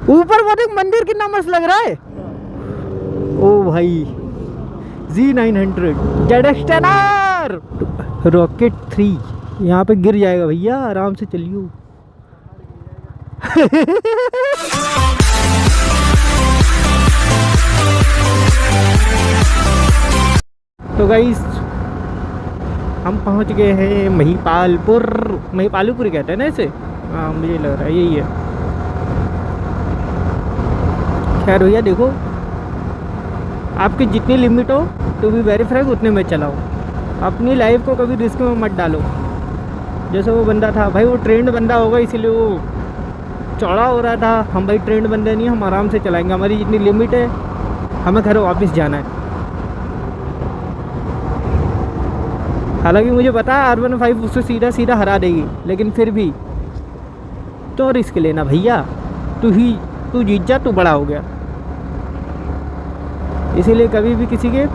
ऊपर वो देख मंदिर कितना मस्त लग रहा है। ओ भाई Z900 जेडस्टेनर रॉकेट 3 यहाँ पे गिर जाएगा भैया, आराम से चलियो। तो गाइस हम पहुंच गए हैं महिपालपुर। महिपालपुर कहते हैं ना इसे, हाँ मुझे लग रहा है यही है। खैर भैया देखो, आपकी जितनी लिमिट हो टू बी वेरी फ्रैंक उतने में चलाओ, अपनी लाइफ को कभी रिस्क में मत डालो। जैसे वो बंदा था भाई, वो ट्रेंड बंदा होगा इसीलिए वो चौड़ा हो रहा था। हम भाई ट्रेंड बंदे नहीं, हम आराम से चलाएंगे, हमारी जितनी लिमिट है, हमें घर वापस जाना है। हालांकि मुझे पता है R15 उससे सीधा सीधा हरा देगी, लेकिन फिर भी तो रिस्क लेना भैया। तू जीत जा, तू बड़ा हो गया। इसीलिए कभी भी किसी के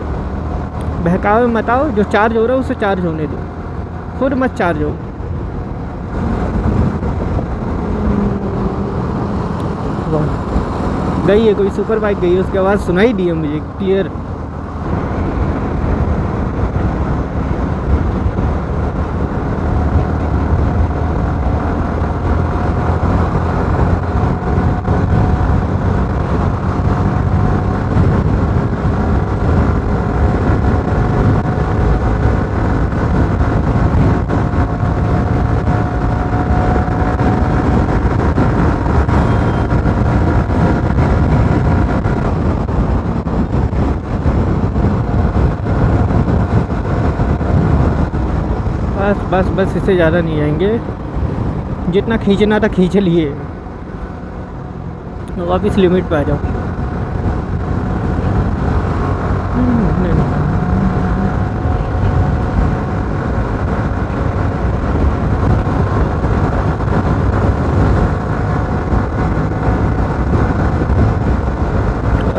बहकावे मत आओ। जो चार्ज हो रहा है उसे चार्ज होने दो, खुद मत चार्ज हो। गई है कोई सुपर बाइक गई है, उसकी आवाज़ सुनाई दी है मुझे क्लियर। बस इससे ज़्यादा नहीं आएंगे, जितना खींचना था खींच लिए, वापस लिमिट पे आ जाओ। नहीं।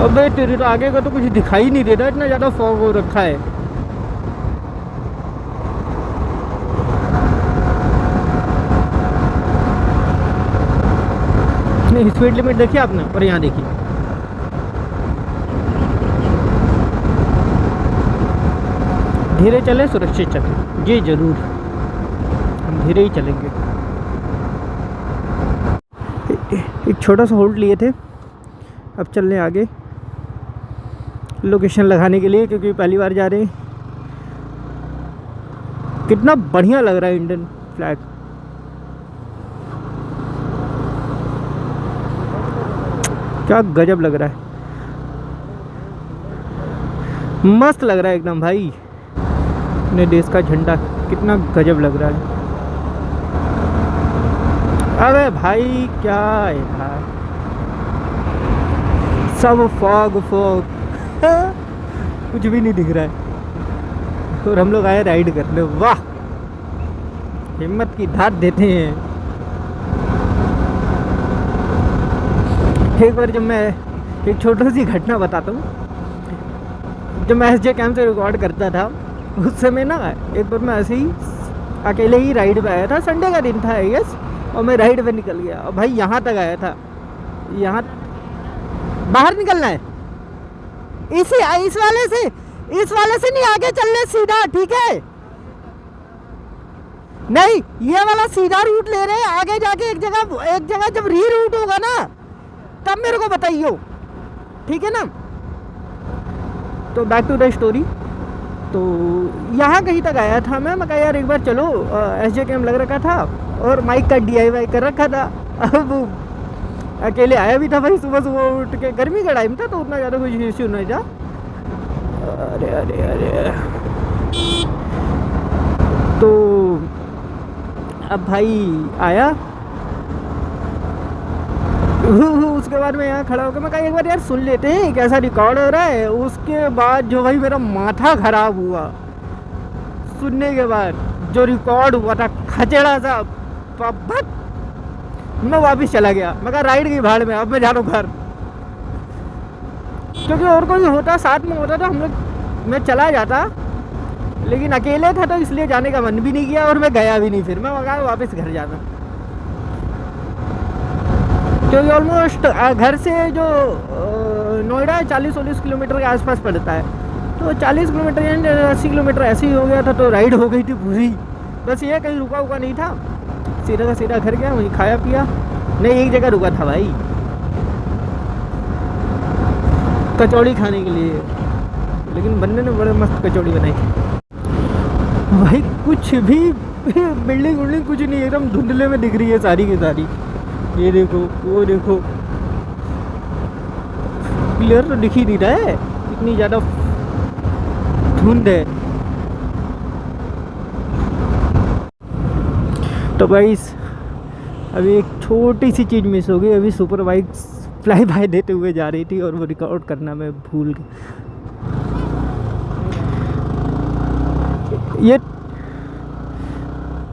अबे तेरे तो आगे का तो कुछ दिखाई नहीं देता, इतना ज़्यादा फॉग हो रखा है। स्पीड लिमिट देखी आपने, और यहाँ देखिए धीरे चले सुरक्षित चले। जी जरूर, हम धीरे ही चलेंगे। एक छोटा सा होल्ड लिए थे, अब चल रहे आगे लोकेशन लगाने के लिए, क्योंकि पहली बार जा रहे हैं। कितना बढ़िया लग रहा है इंडियन फ्लैग। क्या गजब लग रहा है, मस्त लग रहा है एकदम भाई। अपने देश का झंडा कितना गजब लग रहा है। अबे भाई क्या है यार, सब फॉग कुछ भी नहीं दिख रहा है। और हम लोग आए राइड करने, वाह हिम्मत की धात देते हैं। एक बार जब मैं एक छोटी सी घटना बताता हूँ, जब मैं SJ कैंप से रिकॉर्ड करता था उस समय ना, एक बार मैं ऐसे ही अकेले ही राइड पे आया था, संडे का दिन था आई गेस, और मैं राइड पे निकल गया। और भाई यहाँ तक आया था, यहाँ बाहर निकलना है, इस वाले से नहीं आगे चलने सीधा, ठीक है? नहीं, ये वाला सीधा रूट ले रहे हैं। आगे जाके एक जगह जब री रूट होगा ना, तब मेरे को बताइयो, ठीक है ना? तो बैक टू द स्टोरी। तो यहाँ कहीं तक आया था मैं कहा यार एक बार चलो, SJ कैंप लग रखा था और माइक का DIY कर रखा था। अब अकेले आया भी था भाई, सुबह उठ के, गर्मी का टाइम था तो उतना ज़्यादा कुछ इश्यू नहीं था। अरे अरे अरे, तो अब भाई आया, उसके बाद मैं यहाँ खड़ा होकर मैं कहा एक बार यार सुन लेते हैं कैसा रिकॉर्ड हो रहा है। उसके बाद जो भाई मेरा माथा खराब हुआ सुनने के बाद, जो रिकॉर्ड हुआ था खचड़ा सा, मैं वापस चला गया। मैं कहा राइड की भाड़ में, अब मैं जा रहा हूँ घर। क्योंकि और कोई होता साथ में होता तो हम लोग, मैं चला जाता, लेकिन अकेले था तो इसलिए जाने का मन भी नहीं किया और मैं गया भी नहीं। फिर मैं कहा वापस घर जाना। क्योंकि ऑलमोस्ट घर से जो नोएडा 40-40 किलोमीटर के आसपास पड़ता है, तो 40 किलोमीटर यानी 80 किलोमीटर ऐसे ही हो गया था, तो राइड हो गई थी पूरी। बस ये कहीं रुका हुआ नहीं था, सीधा का सीधा घर गया, वहीं खाया पिया। नहीं, एक जगह रुका था भाई, कचौड़ी खाने के लिए, लेकिन बंदे ने बड़े मस्त कचौड़ी बनाई भाई। कुछ भी बिल्डिंग उल्डिंग कुछ नहीं, एकदम धुंधले में दिख रही है सारी की सारी। ये देखो, वो देखो, क्लियर तो दिख ही नहीं रहा है, इतनी ज़्यादा धुंध है। तो भाई अभी एक छोटी सी चीज़ मिस हो गई। अभी सुपर बाइक्स फ्लाई बाय देते हुए जा रही थी और वो रिकॉर्ड करना मैं भूल गया। ये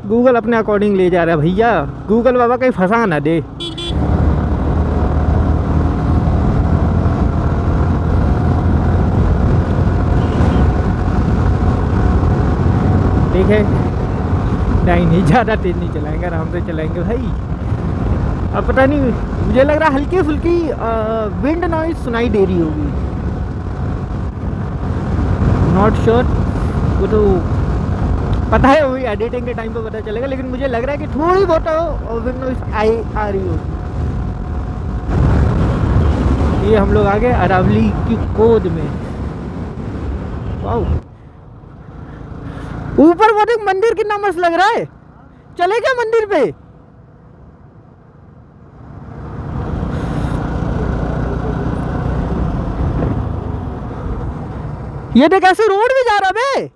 गूगल अपने अकॉर्डिंग ले जा रहा है भैया, गूगल बाबा कहीं फंसा ना दे। ठीक है, नहीं ज़्यादा तेज नहीं चलाएंगे, आराम से चलाएंगे भाई। अब पता नहीं, मुझे लग रहा है हल्की फुल्की विंड नॉइज सुनाई दे रही होगी, नॉट श्योर, वो तो पता है, वही एडिटिंग के टाइम पे पता चलेगा। लेकिन मुझे लग रहा है कि थोड़ी बहुत विंड नॉइज आ रही होगी। ये हम लोग आ गए अरावली की गोद में। वाओ, ऊपर वो देख मंदिर कितना मस्त लग रहा है। चले क्या मंदिर पे? ये देख ऐसे रोड भी जा रहा बे,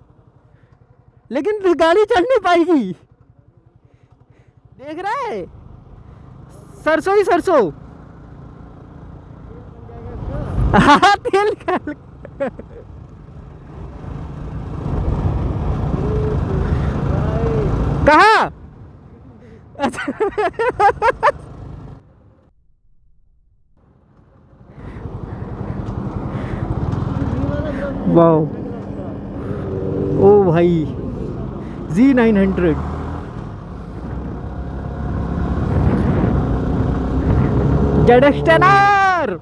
लेकिन गाड़ी चल नहीं पाएगी। देख रहा है, सरसों ही सरसों। हाँ, तेल निकाल। कहाँ? अच्छा वाओ, ओ भाई, Z900 जेडस्टेनर।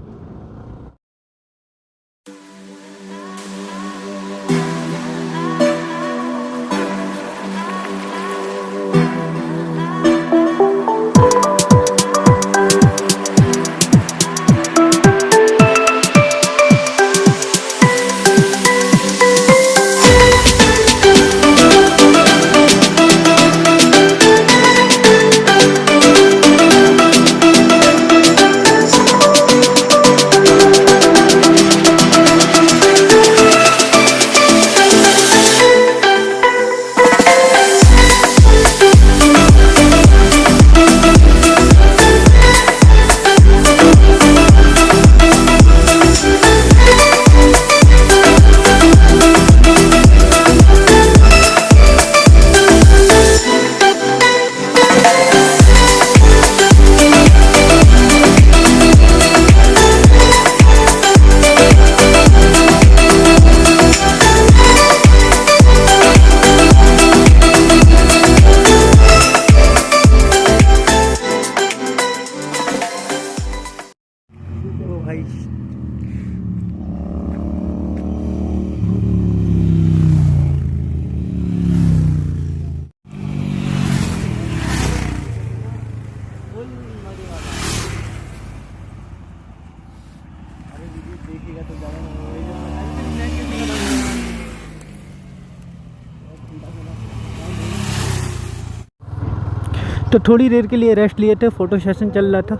तो थोड़ी देर के लिए रेस्ट लिए थे, फ़ोटो सेशन चल रहा था,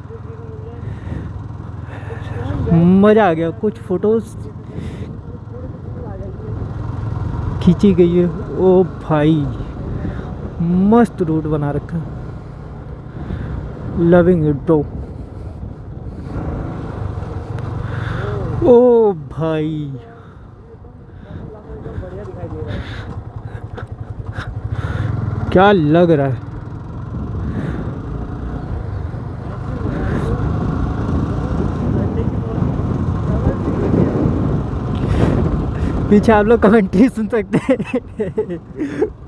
मज़ा आ गया। कुछ फ़ोटोज़ खींची गई है। ओ भाई, मस्त रोड बना रखा, लविंग इट ब्रो। ओ भाई, क्या लग रहा है। पीछे आप लोग कमेंट्री सुन सकते हैं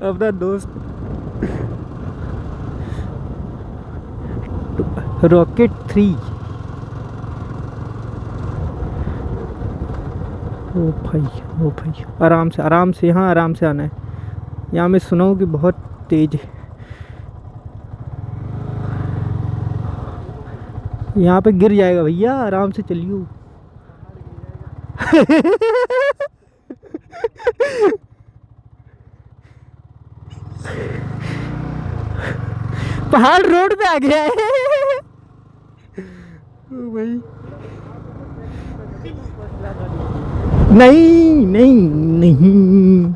अपना दोस्त रॉकेट 3 ओ भाई, ओ भाई, आराम से, यहाँ आराम से आना है। यहाँ मैं सुना हूँ कि बहुत तेज है। यहाँ पे गिर जाएगा भैया, आराम से चलियो। पहाड़ रोड पे आ गया है। ओ भाई, नहीं नहीं नहीं।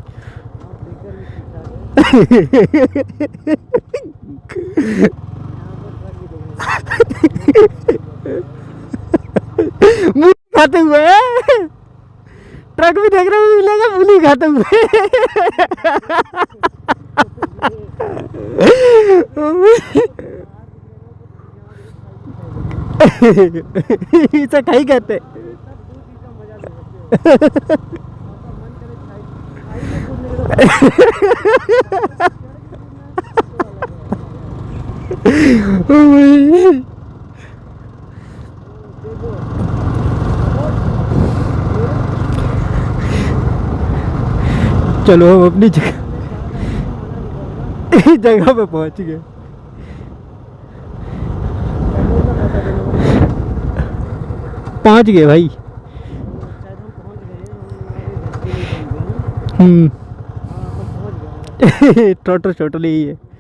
मूली खाते हुए, ट्रक भी देख रहे हो, मिलेगा मूली खाते हुए। इसे कहीं कहते। चलो हम अपनी जगह पे पहुंच गए। पहुंच गए भाई। टोटल यही है।